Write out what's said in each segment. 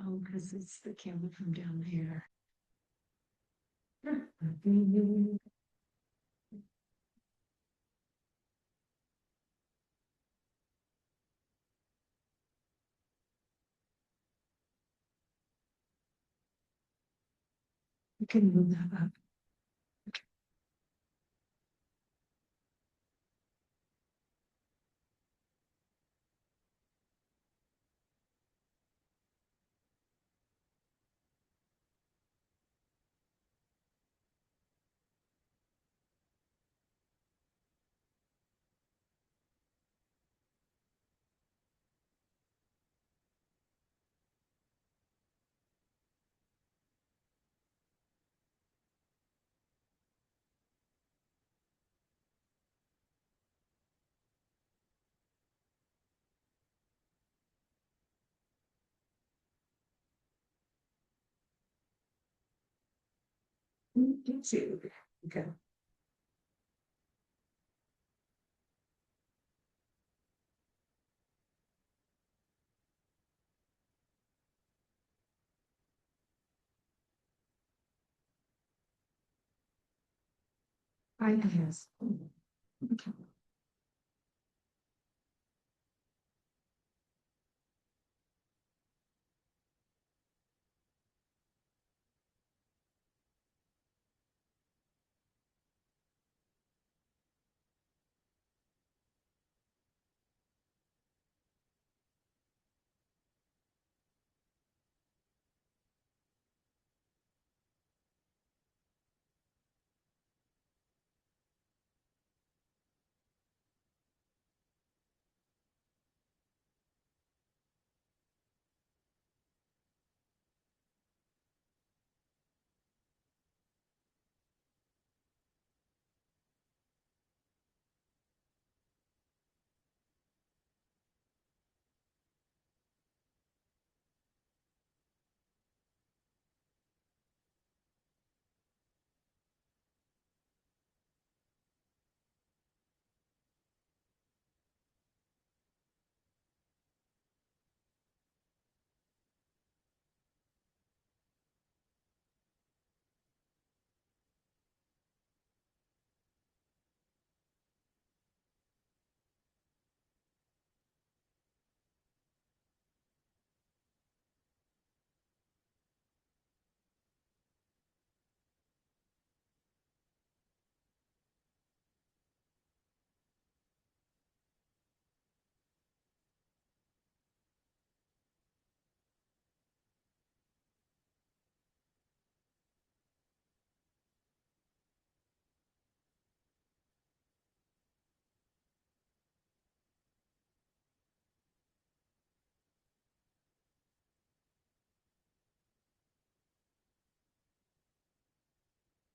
Oh, because it's the camera from down here. You can move that up. You too. Okay. I guess. Okay.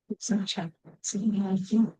It's not check. So I think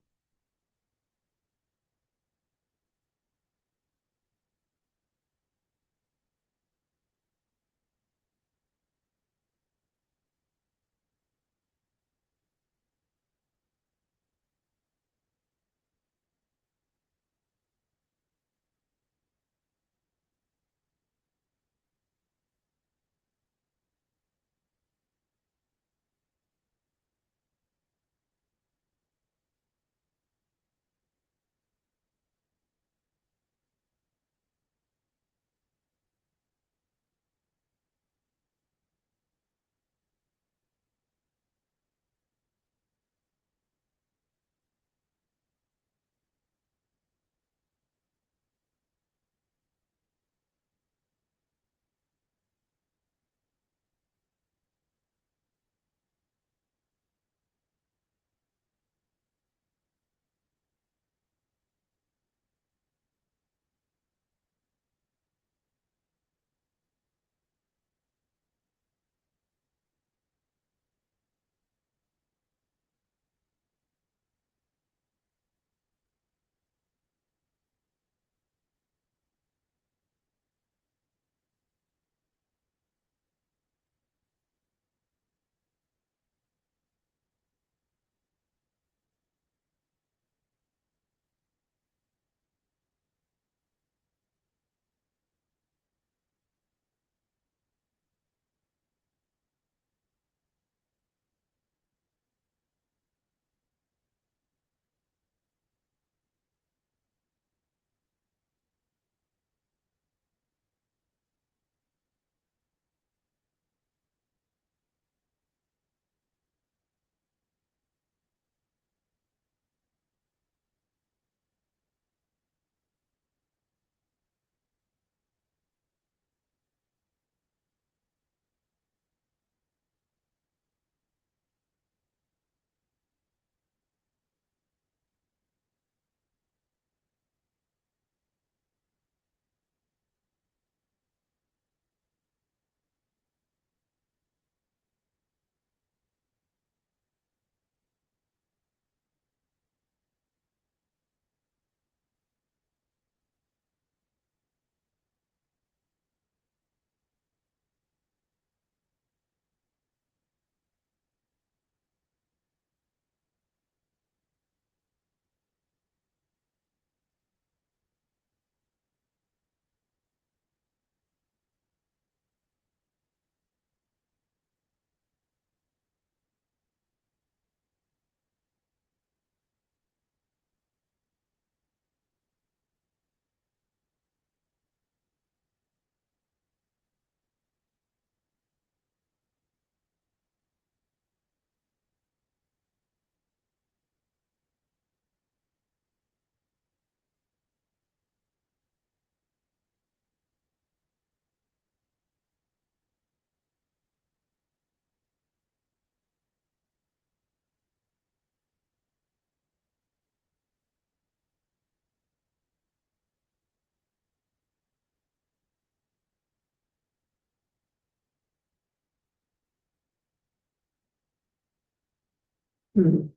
Hmm.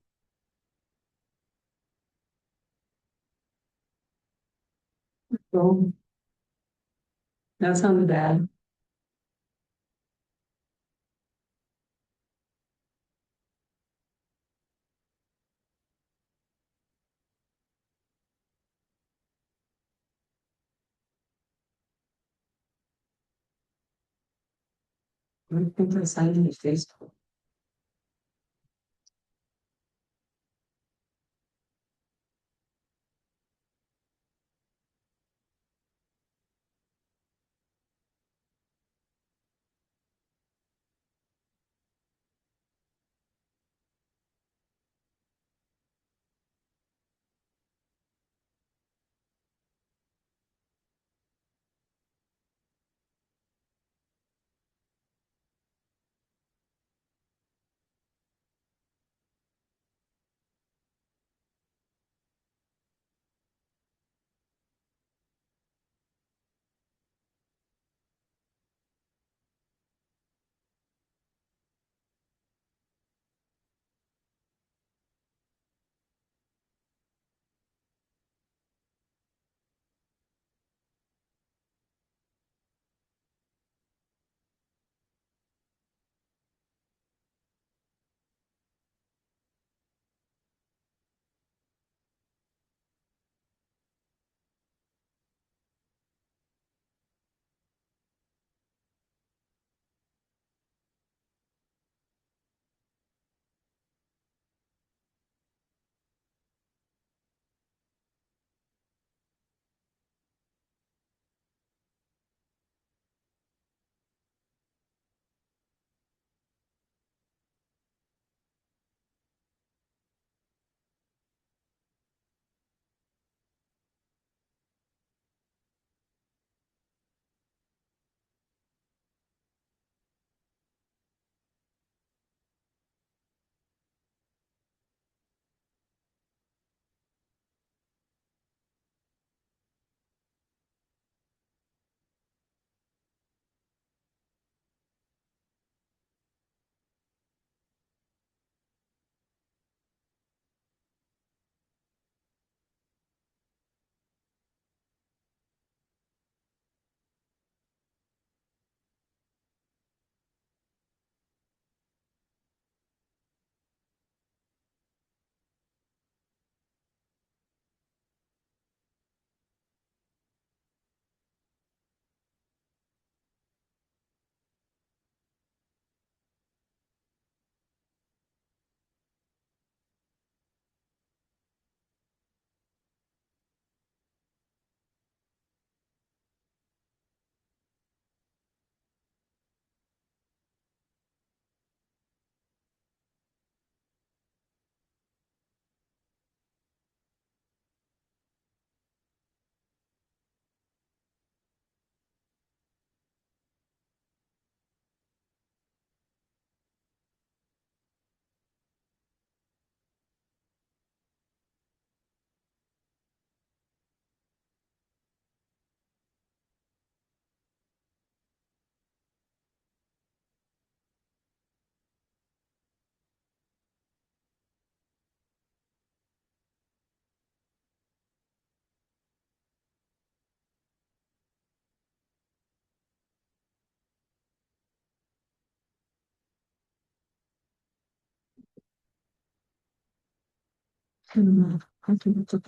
Well, that sounds bad. I think I signed in Facebook. I think it's a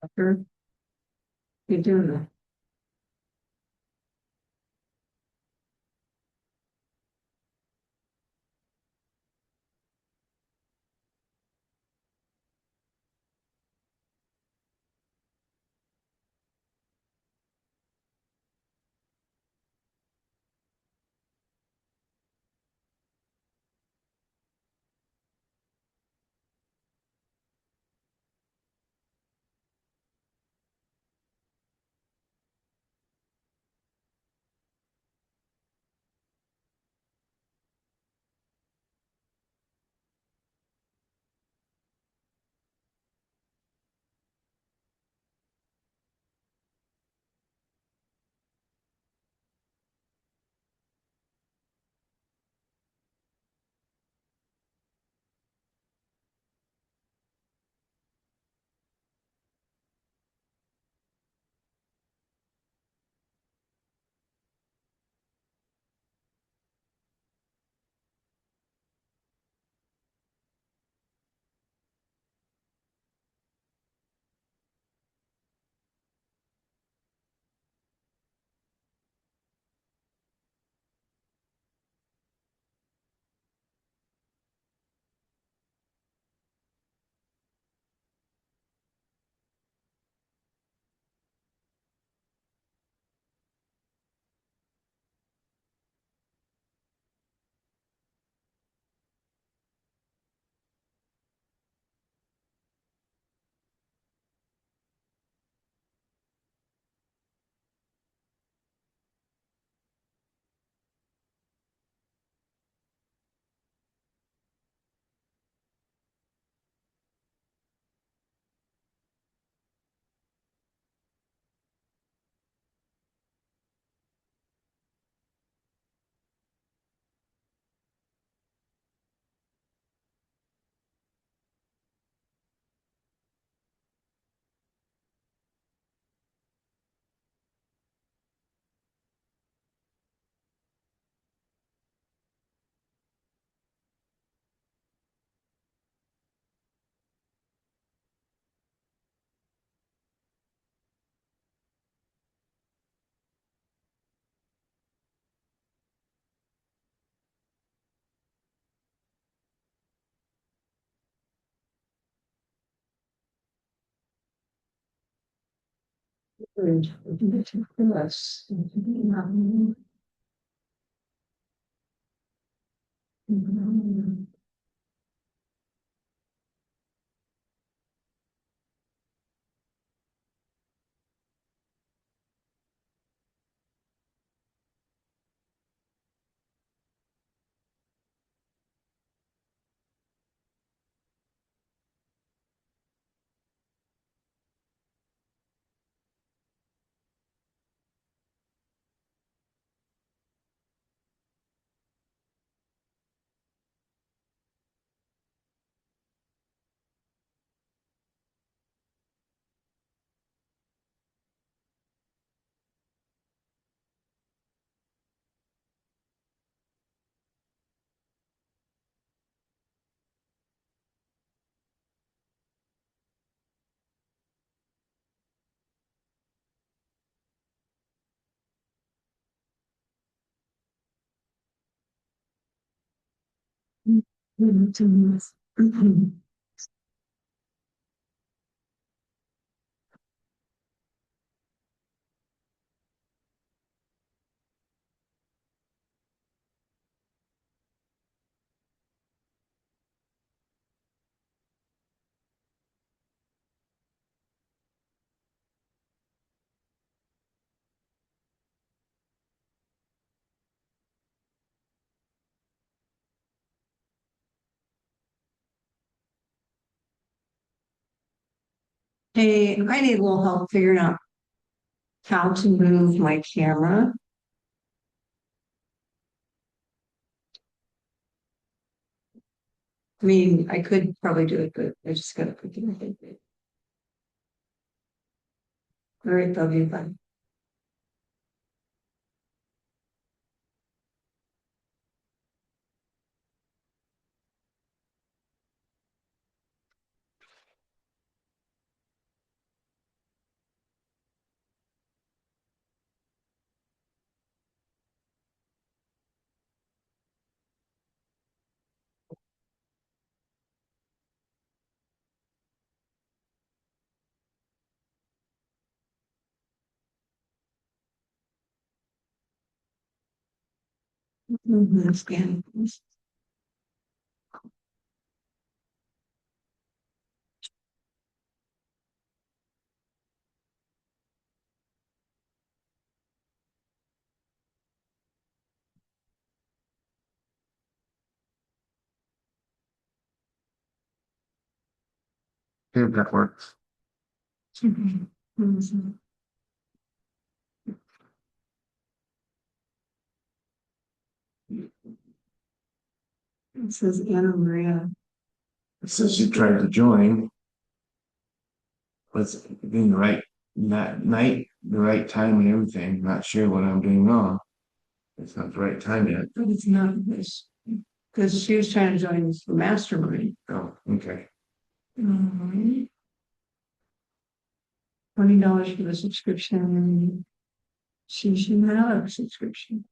After you do that. Good. Yes. Hey, I need a little help figuring out how to move my camera. I mean, I could probably do it, but I just gotta put it. All right, love you, bye. Scan. See if that works. Mhm. It says Anna Maria. It says you tried to join. Let's be the right night, the right time and everything. Not sure what I'm doing wrong. It's not the right time yet. But it's not this, because she was trying to join this mastermind. Oh, okay. $20 for the subscription. She should have a subscription.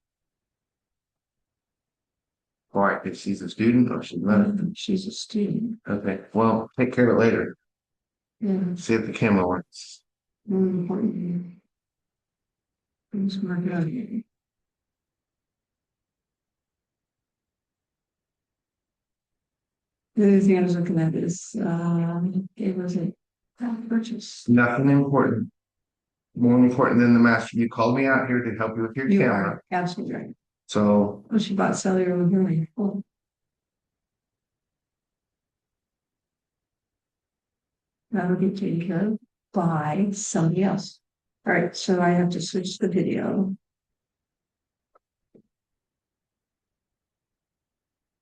Why? If she's a student or she's not? She's a student. Okay. Well, take care of it later. Yeah. See if the camera works. More important. Let's mark it out here. The other thing I was looking at is, it was a purchase. Nothing important. More important than the master. You called me out here to help you with your You camera. are absolutely right. So Oh, she bought cellular hearing. Oh. That'll get taken care of by somebody else. All right, so I have to switch the video.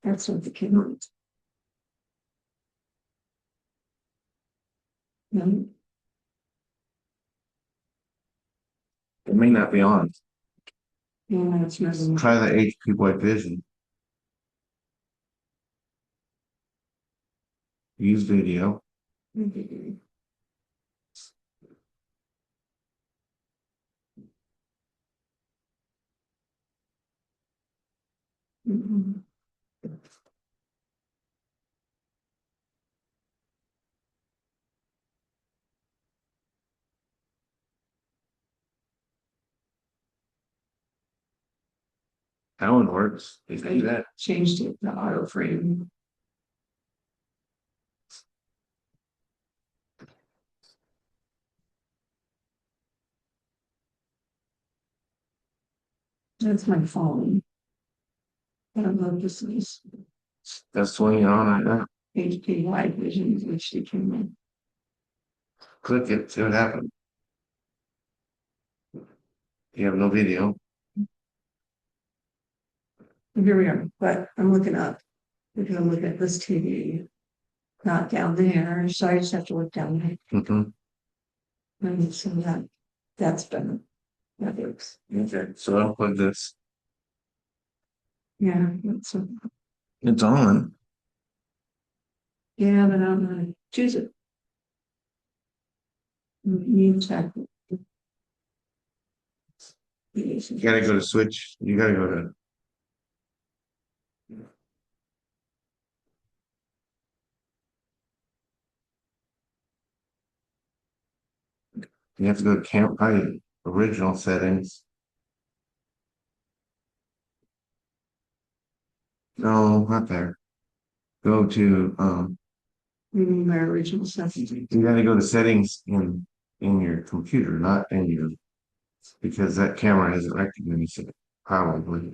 That's what the kid wants. No, it may not be on. no, it's not. Try the HP White Vision. Use video. Mhm. Mhm. That one works. They do I that. changed it to auto frame. That's my phone. I don't know if this is That's swinging on right now. HP wide vision, which they came in. Click it, see what happens. You have no video. Here we are, but I'm looking up because I'm looking at this TV, not down there. So I just have to look down there. Mm-hmm. And so that's better. That works. Okay, so I'll plug this. Yeah, It's on. yeah, but I'm gonna choose it. You check. You gotta go to switch. You gotta go to. You have to go to camp original settings. No, not there. Go to My original stuff. you gotta go to settings in your computer, not in your because that camera hasn't recognized it. Probably.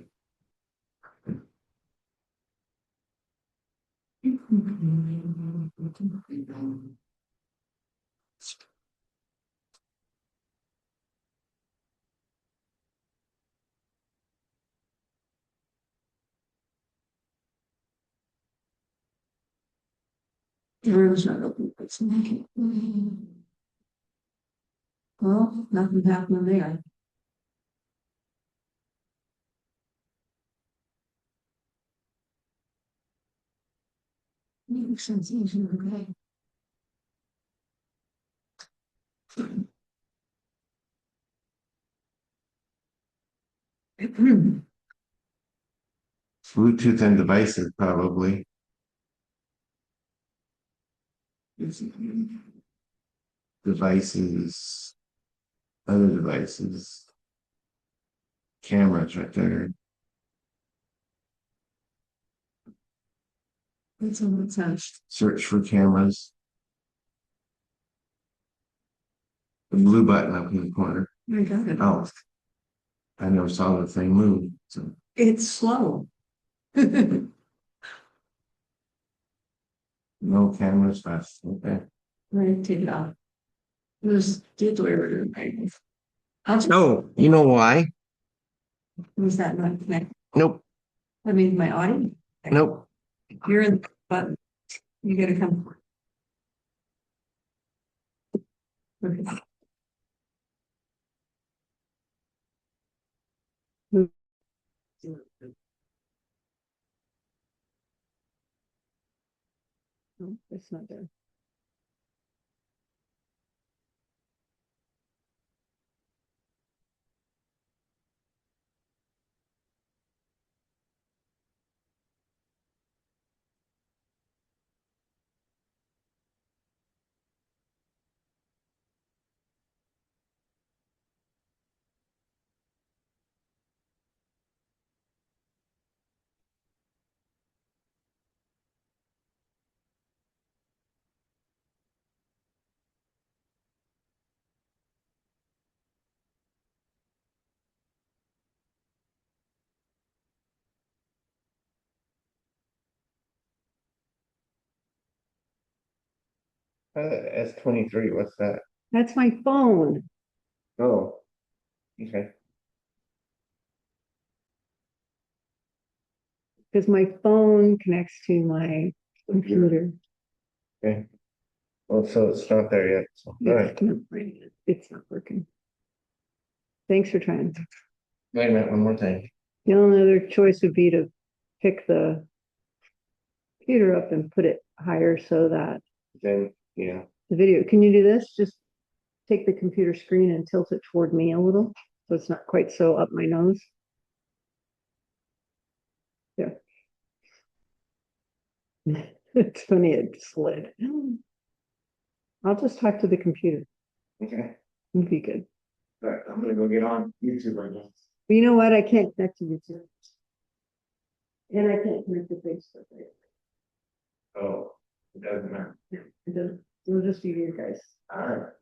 The room's not open. It's naked. Well, nothing happened there. Makes sense. Okay. Bluetooth and devices probably. Devices, other devices. Cameras right there. That's all it says. Search for cameras. The blue button up in the corner. I got it. Oh, I never saw the thing move. So It's slow. Right, no cameras fast. Okay. take it off. This did where it right. I'll just, Oh, you know why? was that not connect? Nope. I mean, my audio. Nope. You're in the button. You gotta come. Okay. No, it's not there. S23. What's that? That's my phone. Oh, okay. Because my phone connects to my computer. Okay. Well, so it's not there yet. So, all Yeah, right. no, right. It's not working. Thanks for trying. Wait a minute. One more thing. The only other choice would be to pick the computer up and put it higher so that Then, yeah. the video, can you do this? Just take the computer screen and tilt it toward me a little, so it's not quite so up my nose. Yeah. It's funny, it slid. I'll just talk to the computer. Okay. It'll be good. All right. I'm gonna go get on YouTube right now. But you know what? I can't connect to YouTube. And I can't connect to Facebook. Right? Oh, it doesn't matter. It doesn't. It'll just be you guys. All right.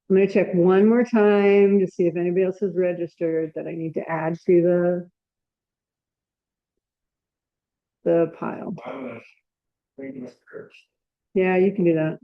I'm gonna check one more time to see if anybody else has registered that I need to add to the pile. I'm gonna bring this first. Yeah, you can do that.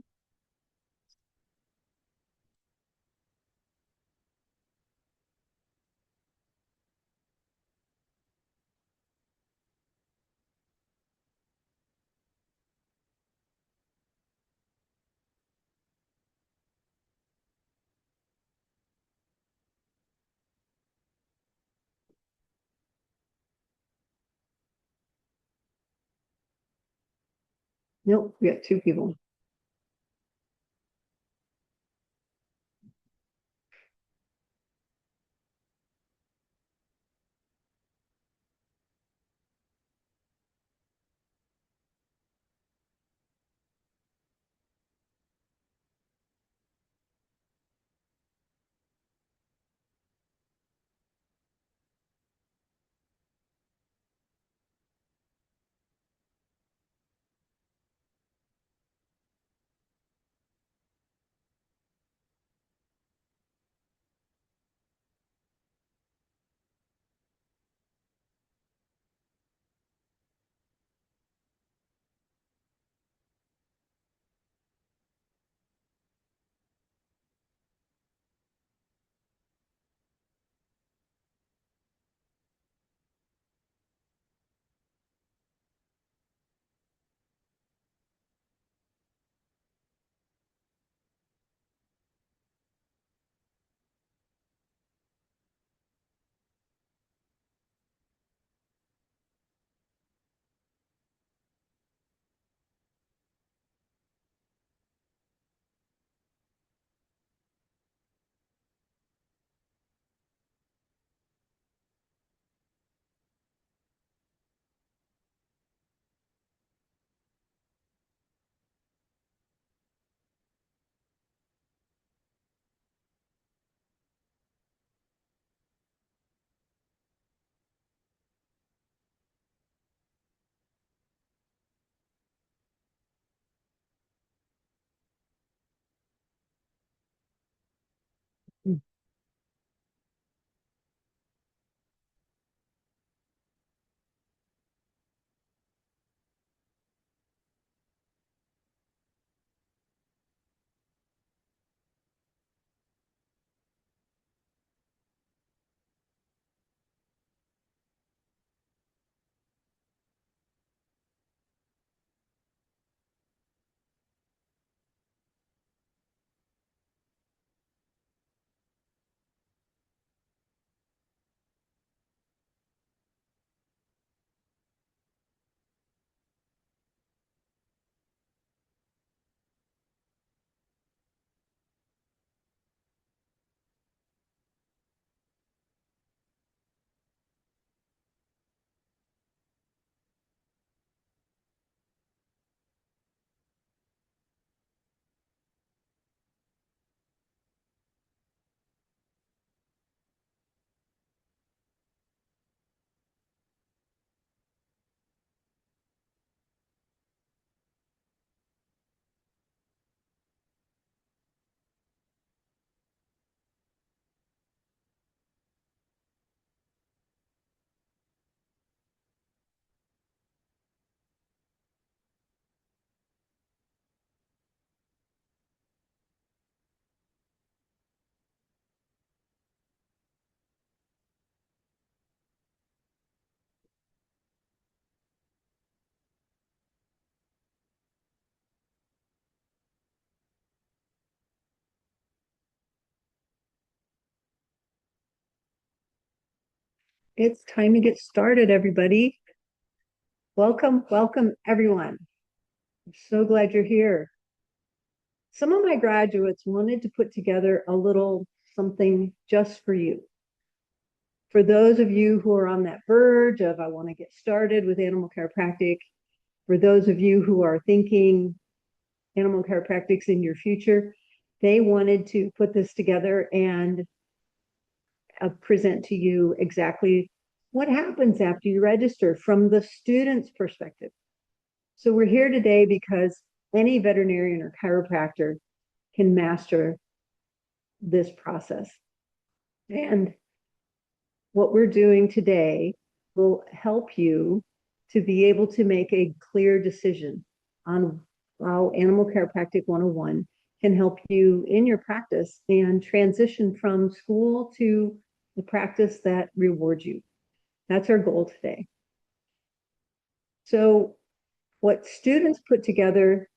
Nope, we got two people. It's time to get started, everybody. Welcome, welcome, everyone. I'm so glad you're here. Some of my graduates wanted to put together a little something just for you. For those of you who are on that verge of, I want to get started with animal chiropractic, for those of you who are thinking animal chiropractic's in your future, they wanted to put this together and present to you exactly what happens after you register from the student's perspective. So we're here today because any veterinarian or chiropractor can master this process. And what we're doing today will help you to be able to make a clear decision on how Animal Chiropractic 101 can help you in your practice and transition from school to the practice that rewards you. That's our goal today. So what students put together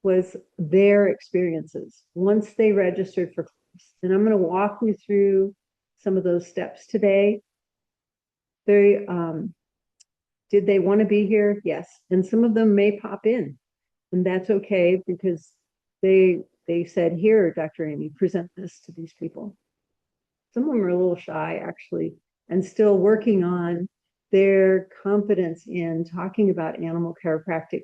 was their experiences once they registered for class. And I'm going to walk you through some of those steps today. They did they want to be here? Yes. And some of them may pop in, and that's okay because they said, here, Dr. Amy, present this to these people. Some of them are a little shy, actually, and still working on their confidence in talking about animal chiropractic,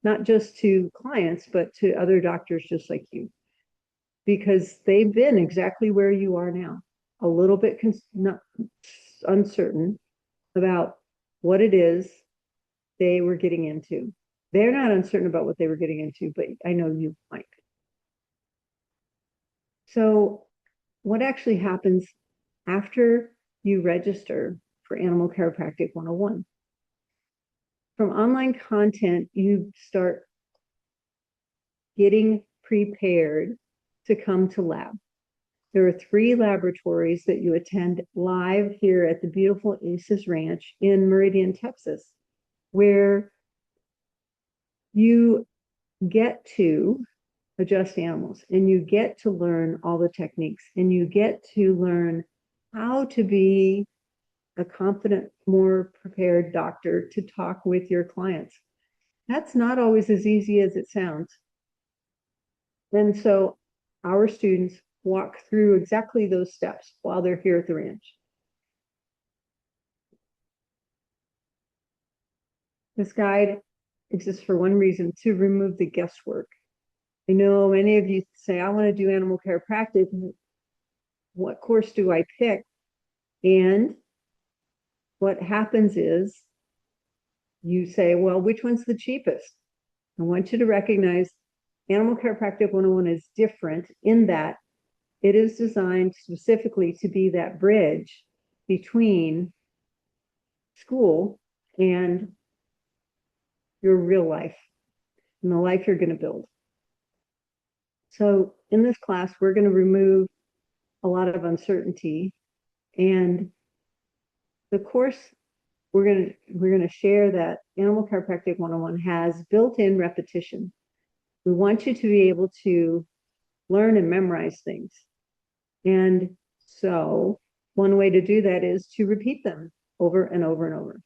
not just to clients, but to other doctors just like you, because they've been exactly where you are now, a little bit not uncertain about what it is they were getting into. They're not uncertain about what they were getting into, but I know you might. So what actually happens after you register for Animal Chiropractic 101? From online content, you start getting prepared to come to lab. There are 3 laboratories that you attend live here at the beautiful A.C.E.S Ranch in Meridian, Texas, where you get to adjust animals and you get to learn all the techniques and you get to learn how to be a confident, more prepared doctor to talk with your clients. That's not always as easy as it sounds. And so our students walk through exactly those steps while they're here at the ranch. This guide exists for one reason: to remove the guesswork. I know many of you say, I want to do animal chiropractic. What course do I pick? And what happens is you say, well, which one's the cheapest? I want you to recognize Animal Chiropractic 101 is different in that it is designed specifically to be that bridge between school and your real life and the life you're going to build. So in this class, we're going to remove a lot of uncertainty, and the course we're going to share that Animal Chiropractic 101 has built-in repetition. We want you to be able to learn and memorize things. And so one way to do that is to repeat them over and over and over.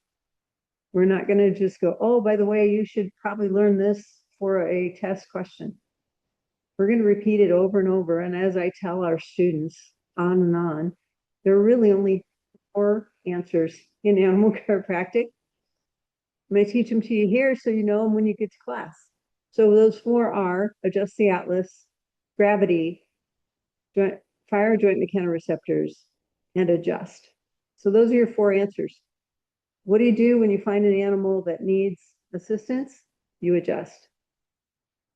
We're not going to just go, oh, by the way, you should probably learn this for a test question. We're going to repeat it over and over. And as I tell our students on and on, there are really only 4 answers in animal chiropractic. I'm going to teach them to you here so you know them when you get to class. So those 4 are adjust the atlas, gravity, fire joint mechanoreceptors, and adjust. So those are your 4 answers. What do you do when you find an animal that needs assistance? You adjust.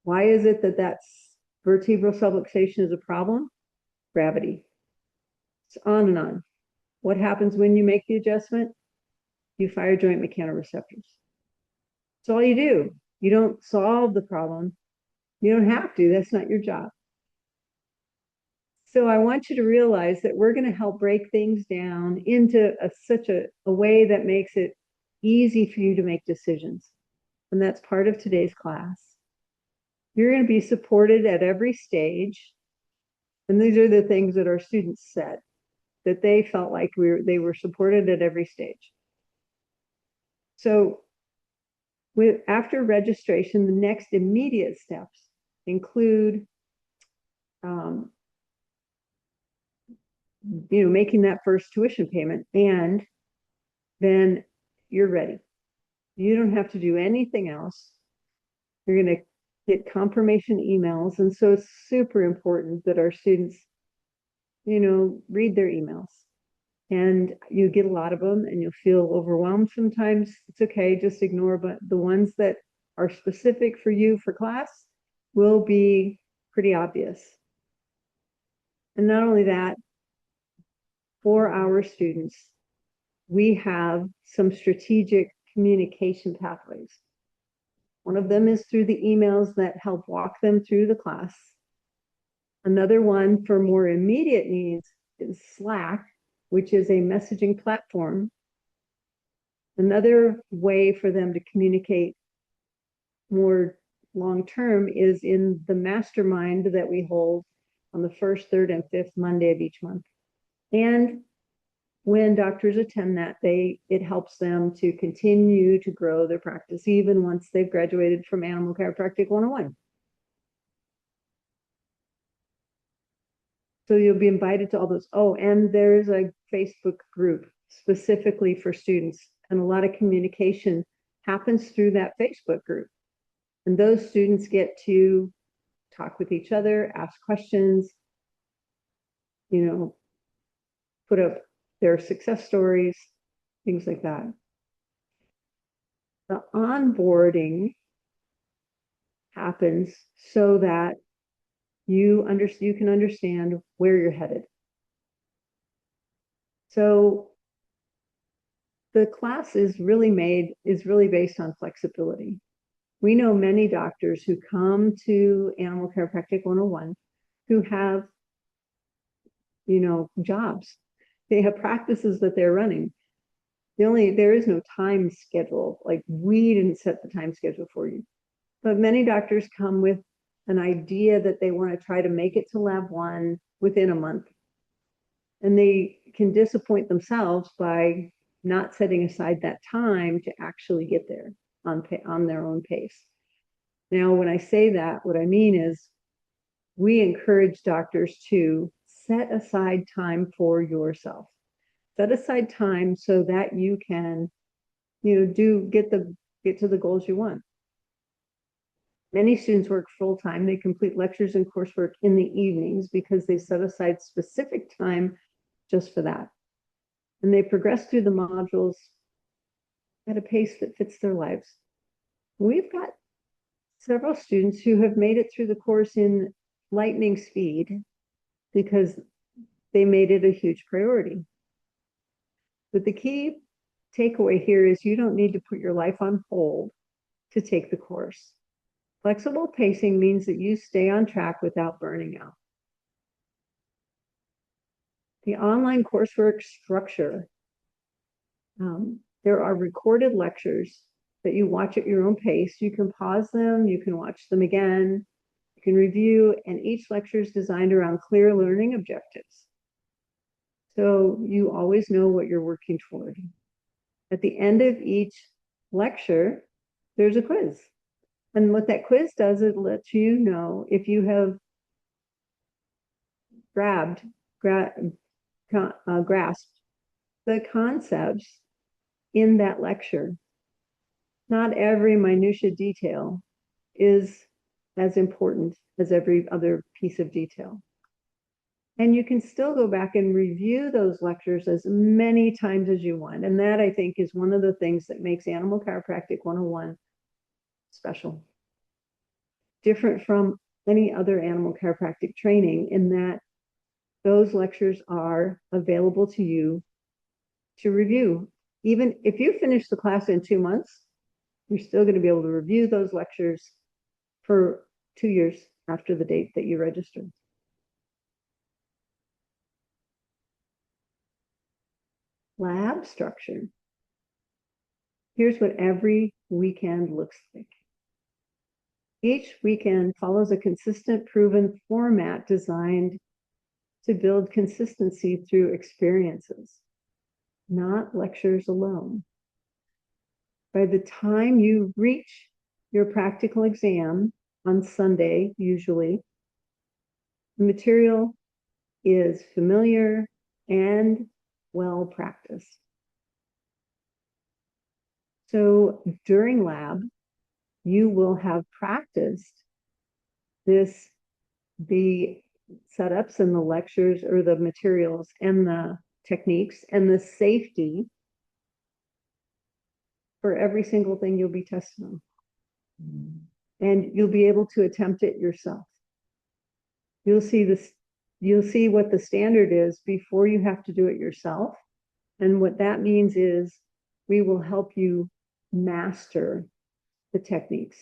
Why is it that that's vertebral subluxation is a problem? Gravity. It's on and on. What happens when you make the adjustment? You fire joint mechanoreceptors. That's all you do. You don't solve the problem. You don't have to. That's not your job. So I want you to realize that we're going to help break things down into such a way that makes it easy for you to make decisions. And that's part of today's class. You're going to be supported at every stage. And these are the things that our students said. that they felt like they were supported at every stage. So after registration, the next immediate steps include making that first tuition payment, and then you're ready. You don't have to do anything else. You're going to get confirmation emails. And so it's super important that our students, read their emails. And you get a lot of them and you'll feel overwhelmed sometimes. It's okay, just ignore. But the ones that are specific for you for class will be pretty obvious. And not only that, for our students, we have some strategic communication pathways. One of them is through the emails that help walk them through the class. Another one for more immediate needs is Slack, which is a messaging platform. Another way for them to communicate more long-term is in the mastermind that we hold on the first, third, and fifth Monday of each month. And when doctors attend that, it helps them to continue to grow their practice even once they've graduated from Animal Chiropractic 101. So you'll be invited to all those. Oh, and there's a Facebook group specifically for students, and a lot of communication happens through that Facebook group. And those students get to talk with each other, ask questions, put up their success stories, things like that. The onboarding happens so that you can understand where you're headed. So the class is really based on flexibility. We know many doctors who come to Animal Chiropractic 101 who have, jobs. They have practices that they're running. There is no time schedule. Like, we didn't set the time schedule for you. But many doctors come with an idea that they want to try to make it to lab 1 within a month. And they can disappoint themselves by not setting aside that time to actually get there on their own pace. Now, when I say that, what I mean is we encourage doctors to set aside time for yourself. Set aside time so that you can, get to the goals you want. Many students work full-time. They complete lectures and coursework in the evenings because they set aside specific time just for that. And they progress through the modules at a pace that fits their lives. We've got several students who have made it through the course in lightning speed because they made it a huge priority. But the key takeaway here is you don't need to put your life on hold to take the course. Flexible pacing means that you stay on track without burning out. The online coursework structure, there are recorded lectures that you watch at your own pace. You can pause them, you can watch them again, you can review, and each lecture is designed around clear learning objectives. So you always know what you're working toward. At the end of each lecture, there's a quiz. And what that quiz does, it lets you know if you have grasped the concepts in that lecture. Not every minutia detail is as important as every other piece of detail. And you can still go back and review those lectures as many times as you want. And that, I think, is one of the things that makes Animal Chiropractic 101 special. Different from any other animal chiropractic training in that those lectures are available to you to review. Even if you finish the class in 2 months, you're still going to be able to review those lectures for 2 years after the date that you registered. Lab structure. Here's what every weekend looks like. Each weekend follows a consistent, proven format designed to build consistency through experiences, not lectures alone. By the time you reach your practical exam on Sunday, usually, the material is familiar and well practiced. So during lab, you will have practiced the setups and the lectures or the materials and the techniques and the safety for every single thing you'll be testing on. And you'll be able to attempt it yourself. You'll see what the standard is before you have to do it yourself. And what that means is we will help you master the techniques.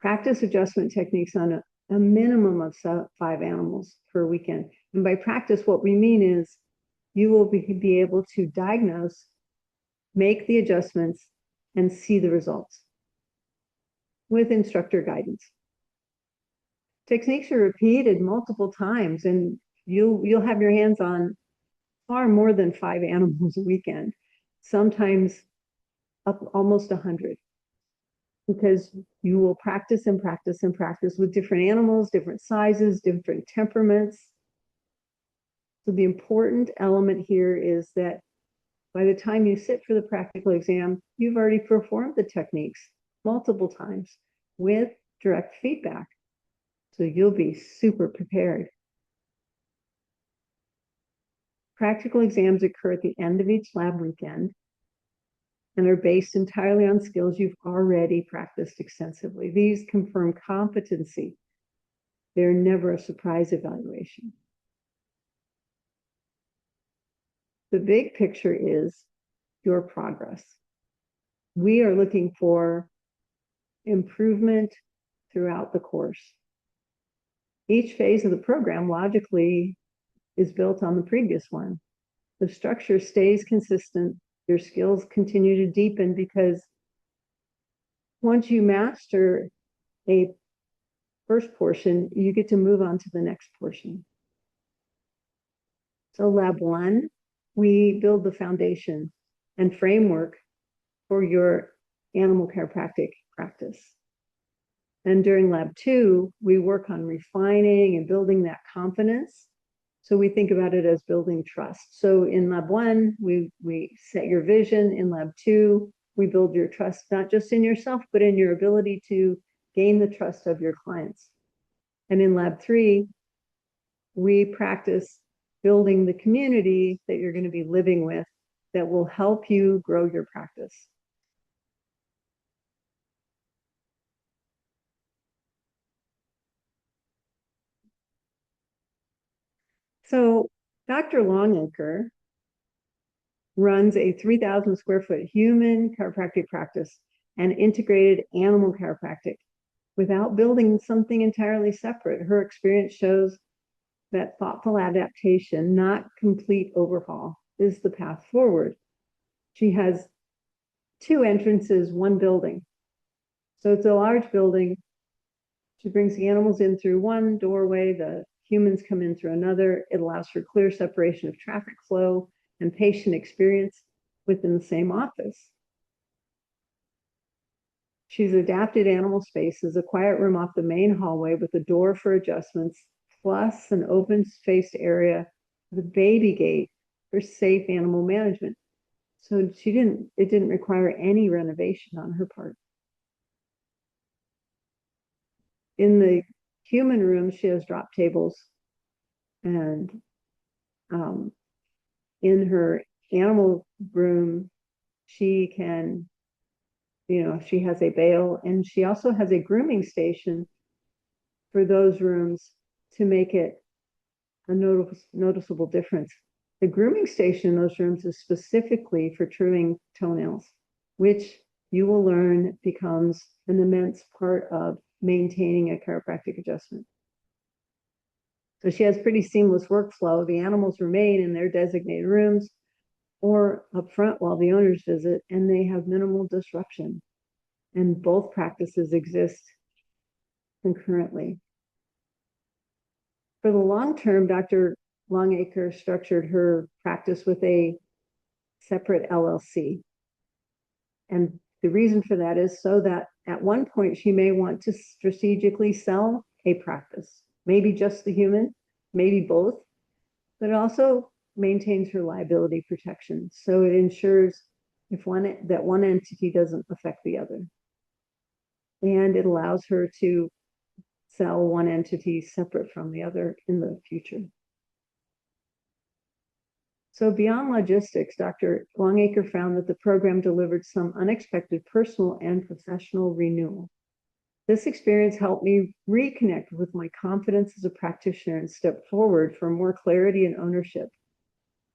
Practice adjustment techniques on a minimum of 5 animals per weekend. And by practice, what we mean is you will be able to diagnose, make the adjustments, and see the results with instructor guidance. Techniques are repeated multiple times, and you'll have your hands on far more than 5 animals a weekend, sometimes up almost 100, because you will practice and practice and practice with different animals, different sizes, different temperaments. So the important element here is that by the time you sit for the practical exam, you've already performed the techniques multiple times with direct feedback. So you'll be super prepared. Practical exams occur at the end of each lab weekend and are based entirely on skills you've already practiced extensively. These confirm competency. They're never a surprise evaluation. The big picture is your progress. We are looking for improvement throughout the course. Each phase of the program logically is built on the previous one. The structure stays consistent. Your skills continue to deepen because once you master a first portion, you get to move on to the next portion. So lab 1, we build the foundation and framework for your animal chiropractic practice. And during lab 2, we work on refining and building that confidence. So we think about it as building trust. So in lab 1, we set your vision. In lab 2, we build your trust, not just in yourself, but in your ability to gain the trust of your clients. And in lab 3, we practice building the community that you're going to be living with that will help you grow your practice. So Dr. Longacre runs a 3,000 square foot human chiropractic practice and integrated animal chiropractic without building something entirely separate. Her experience shows that thoughtful adaptation, not complete overhaul, is the path forward. She has 2 entrances, 1 building. So it's a large building. She brings the animals in through one doorway, the humans come in through another. It allows for clear separation of traffic flow and patient experience within the same office. She's adapted animal space as a quiet room off the main hallway with a door for adjustments, plus an open-spaced area with a baby gate for safe animal management. So it didn't require any renovation on her part. In the human room, she has drop tables, and in her animal room, she can, she has a bail, and she also has a grooming station for those rooms to make it a noticeable difference. The grooming station in those rooms is specifically for trimming toenails, which you will learn becomes an immense part of maintaining a chiropractic adjustment. So she has pretty seamless workflow. The animals remain in their designated rooms or up front while the owners visit, and they have minimal disruption. And both practices exist concurrently. For the long term, Dr. Longacre structured her practice with a separate LLC. And the reason for that is so that at one point she may want to strategically sell a practice, maybe just the human, maybe both, but it also maintains her liability protection. So it ensures that one entity doesn't affect the other. And it allows her to sell one entity separate from the other in the future. So beyond logistics, Dr. Longacre found that the program delivered some unexpected personal and professional renewal. This experience helped me reconnect with my confidence as a practitioner and step forward for more clarity and ownership.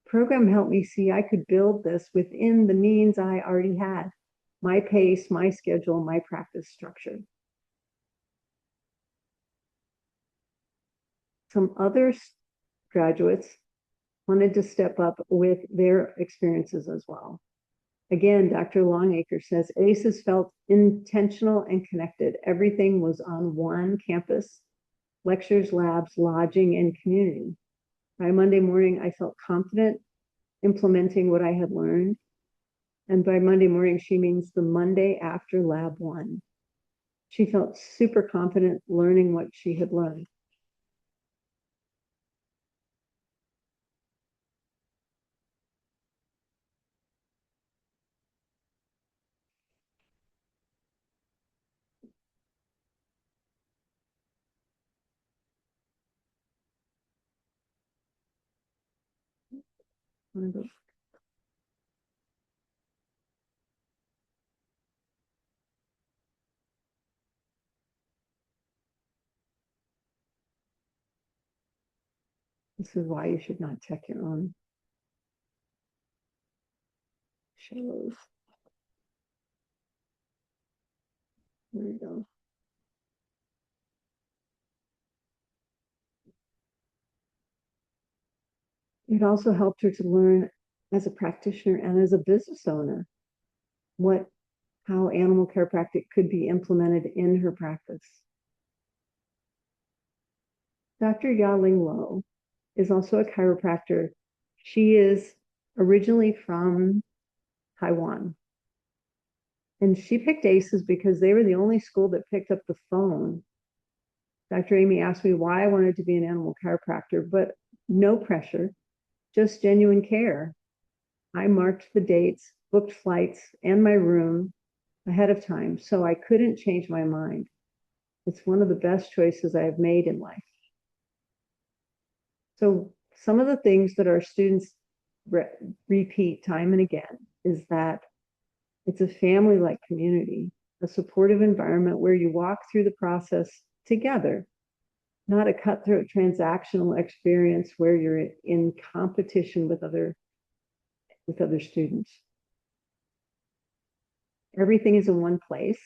The program helped me see I could build this within the means I already had, my pace, my schedule, my practice structure. Some other graduates wanted to step up with their experiences as well. Again, Dr. Longacre says A.C.E.S felt intentional and connected. Everything was on one campus: lectures, labs, lodging, and community. By Monday morning, I felt confident implementing what I had learned. And by Monday morning, she means the Monday after lab 1. She felt super confident learning what she had learned. This is why you should not check your own shows. There we go. It also helped her to learn as a practitioner and as a business owner how animal chiropractic could be implemented in her practice. Dr. Yaling Lo is also a chiropractor. She is originally from Taiwan. And she picked A.C.E.S because they were the only school that picked up the phone. Dr. Amy asked me why I wanted to be an animal chiropractor, but no pressure, just genuine care. I marked the dates, booked flights, and my room ahead of time, so I couldn't change my mind. It's one of the best choices I have made in life. So some of the things that our students repeat time and again is that it's a family-like community, a supportive environment where you walk through the process together, not a cutthroat transactional experience where you're in competition with other students. Everything is in one place.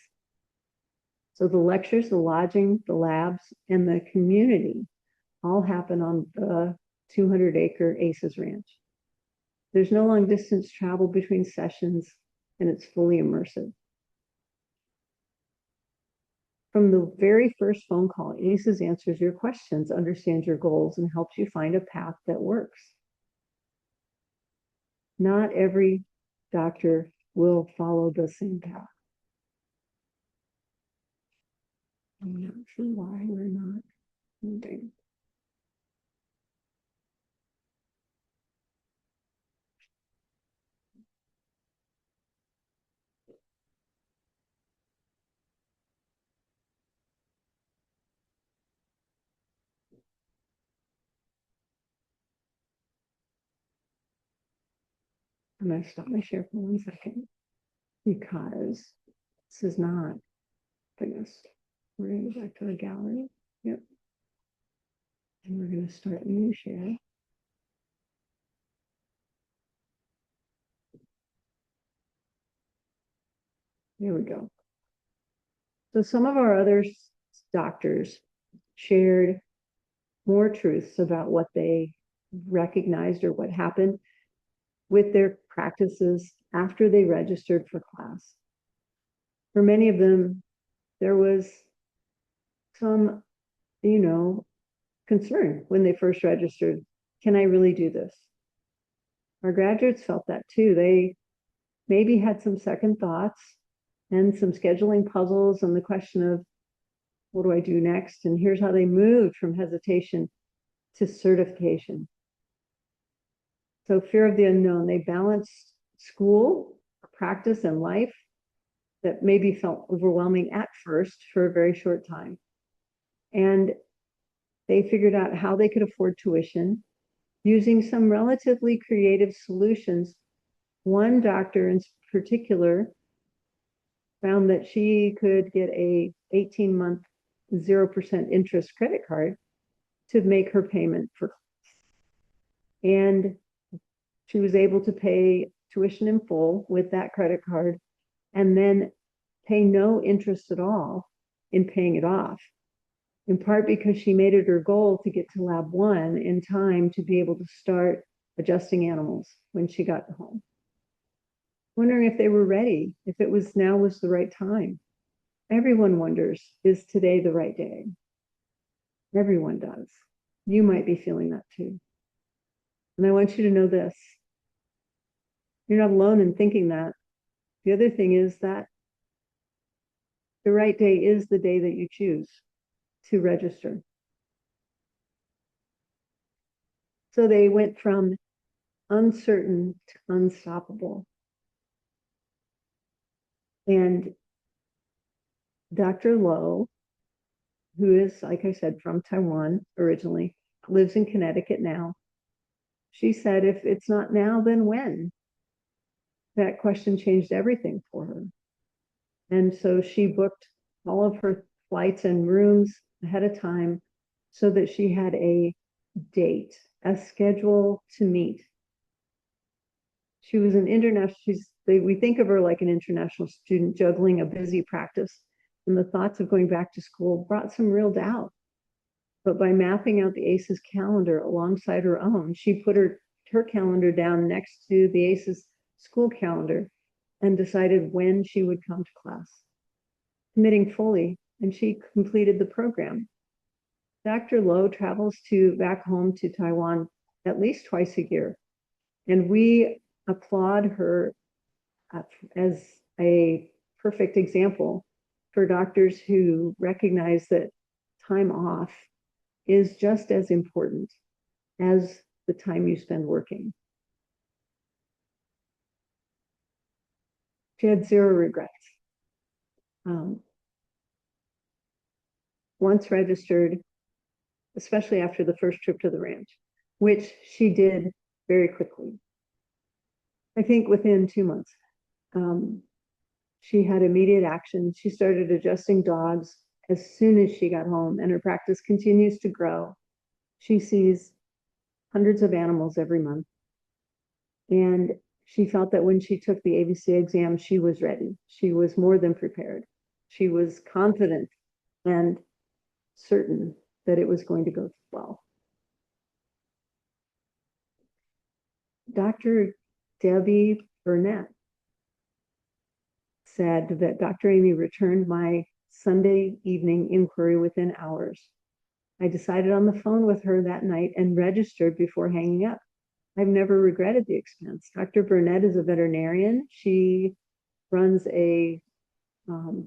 So the lectures, the lodging, the labs, and the community all happen on the 200-acre A.C.E.S ranch. There's no long distance travel between sessions, and it's fully immersive. From the very first phone call, A.C.E.S answers your questions, understands your goals, and helps you find a path that works. Not every doctor will follow the same path. I'm not sure why we're not moving. I'm going to stop my share for 1 second because this is not finished. We're going to go back to the gallery. Yep. And we're going to start a new share. There we go. So some of our other doctors shared more truths about what they recognized or what happened with their practices after they registered for class. For many of them, there was some, concern when they first registered. Can I really do this? Our graduates felt that too. They maybe had some second thoughts and some scheduling puzzles and the question of, what do I do next? And here's how they moved from hesitation to certification. So fear of the unknown, they balanced school, practice, and life that maybe felt overwhelming at first for a very short time. And they figured out how they could afford tuition using some relatively creative solutions. One doctor in particular found that she could get a 18-month 0% interest credit card to make her payment for class. And she was able to pay tuition in full with that credit card and then pay no interest at all in paying it off, in part because she made it her goal to get to lab 1 in time to be able to start adjusting animals when she got home. Wondering if they were ready, if it was now was the right time. Everyone wonders, is today the right day? Everyone does. You might be feeling that too. And I want you to know this. You're not alone in thinking that. The other thing is that the right day is the day that you choose to register. So they went from uncertain to unstoppable. And Dr. Lowe, who is, like I said, from Taiwan originally, lives in Connecticut now. She said, if it's not now, then when? That question changed everything for her. And so she booked all of her flights and rooms ahead of time so that she had a date, a schedule to meet. She was an international, we think of her like an international student juggling a busy practice. And the thoughts of going back to school brought some real doubt. But by mapping out the A.C.E.S calendar alongside her own, she put her calendar down next to the A.C.E.S school calendar and decided when she would come to class, committing fully, and she completed the program. Dr. Lowe travels back home to Taiwan at least twice a year, and we applaud her as a perfect example for doctors who recognize that time off is just as important as the time you spend working. She had zero regrets. Once registered, especially after the first trip to the ranch, which she did very quickly. I think within 2 months, she had immediate action. She started adjusting dogs as soon as she got home, and her practice continues to grow. She sees hundreds of animals every month. And she felt that when she took the ABC exam, she was ready. She was more than prepared. She was confident and certain that it was going to go well. Dr. Debbie Burnett said that Dr. Amy returned my Sunday evening inquiry within hours. I decided on the phone with her that night and registered before hanging up. I've never regretted the expense. Dr. Burnett is a veterinarian. She runs a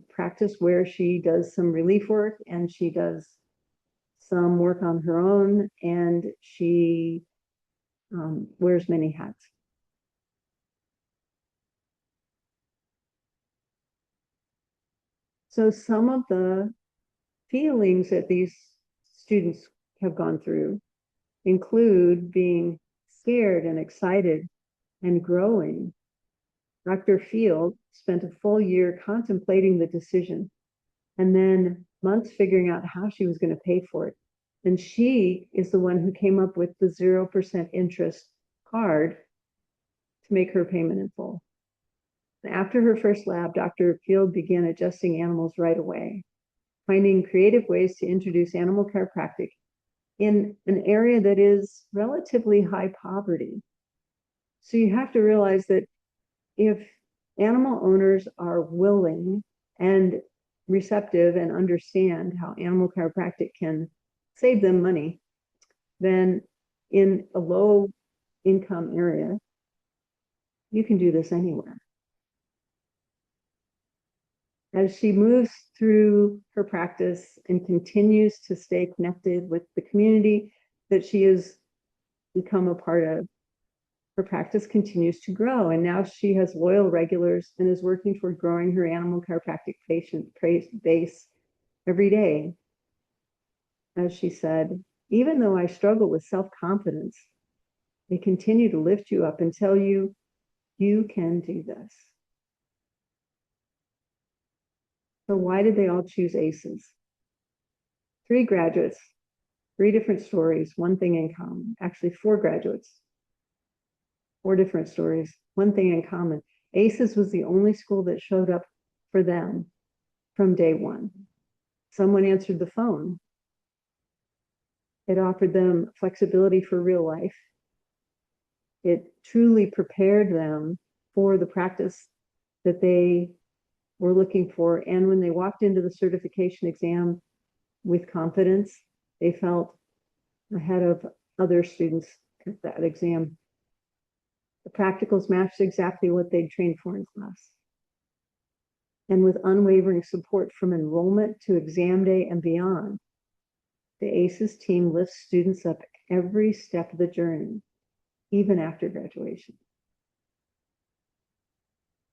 practice where she does some relief work and she does some work on her own, and she wears many hats. So some of the feelings that these students have gone through include being scared and excited and growing. Dr. Field spent a full year contemplating the decision and then months figuring out how she was going to pay for it. And she is the one who came up with the 0% interest card to make her payment in full. After her first lab, Dr. Field began adjusting animals right away, finding creative ways to introduce animal chiropractic in an area that is relatively high poverty. So you have to realize that if animal owners are willing and receptive and understand how animal chiropractic can save them money then in a low income area, you can do this anywhere. As she moves through her practice and continues to stay connected with the community that she has become a part of, her practice continues to grow. And now she has loyal regulars and is working toward growing her animal chiropractic patient base every day. As she said, even though I struggle with self-confidence, they continue to lift you up and tell you, you can do this. So why did they all choose A.C.E.S? 3 graduates, 3 different stories, one thing in common. Actually, 4 graduates, 4 different stories, one thing in common. A.C.E.S was the only school that showed up for them from day one. Someone answered the phone. It offered them flexibility for real life. It truly prepared them for the practice that they were looking for. And when they walked into the certification exam with confidence, they felt ahead of other students at that exam. The practicals matched exactly what they'd trained for in class. And with unwavering support from enrollment to exam day and beyond, the A.C.E.S team lifts students up every step of the journey, even after graduation.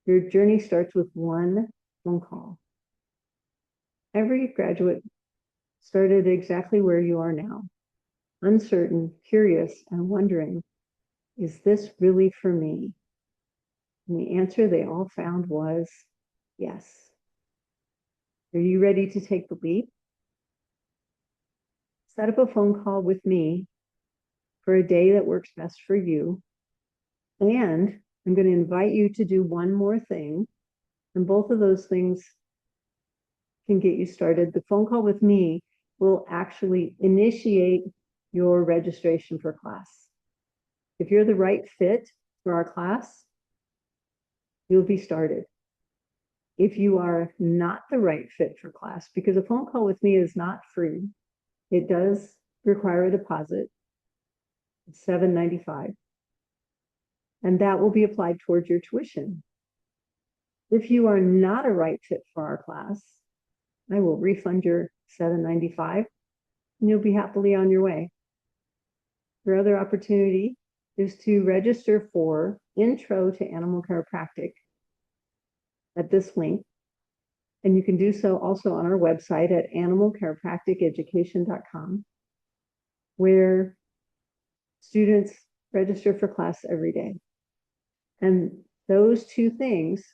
Your journey starts with one phone call. Every graduate started exactly where you are now, uncertain, curious, and wondering, is this really for me? And the answer they all found was yes. Are you ready to take the leap? Set up a phone call with me for a day that works best for you. And I'm going to invite you to do one more thing. And both of those things can get you started. The phone call with me will actually initiate your registration for class. If you're the right fit for our class, you'll be started. If you are not the right fit for class, because a phone call with me is not free, it does require a deposit. It's $7.95. And that will be applied towards your tuition. If you are not a right fit for our class, I will refund your $7.95 and you'll be happily on your way. Your other opportunity is to register for Intro to Animal Chiropractic at this link. And you can do so also on our website at animalchiropracticeducation.com, where students register for class every day. And those 2 things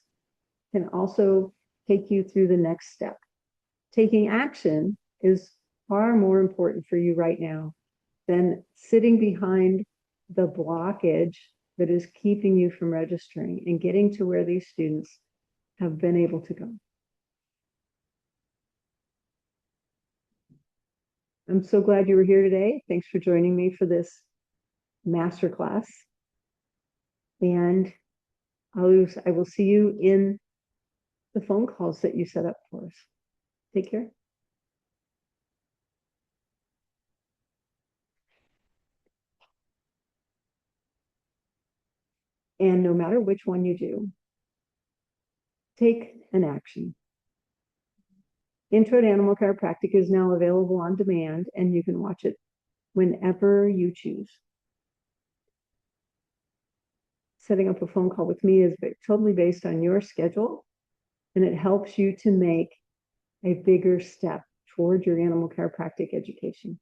can also take you through the next step. Taking action is far more important for you right now than sitting behind the blockage that is keeping you from registering and getting to where these students have been able to go. I'm so glad you were here today. Thanks for joining me for this masterclass. And I will see you in the phone calls that you set up for us. Take care. And no matter which one you do, take an action. Intro to Animal Chiropractic is now available on demand, and you can watch it whenever you choose. Setting up a phone call with me is totally based on your schedule, and it helps you to make a bigger step toward your animal chiropractic education.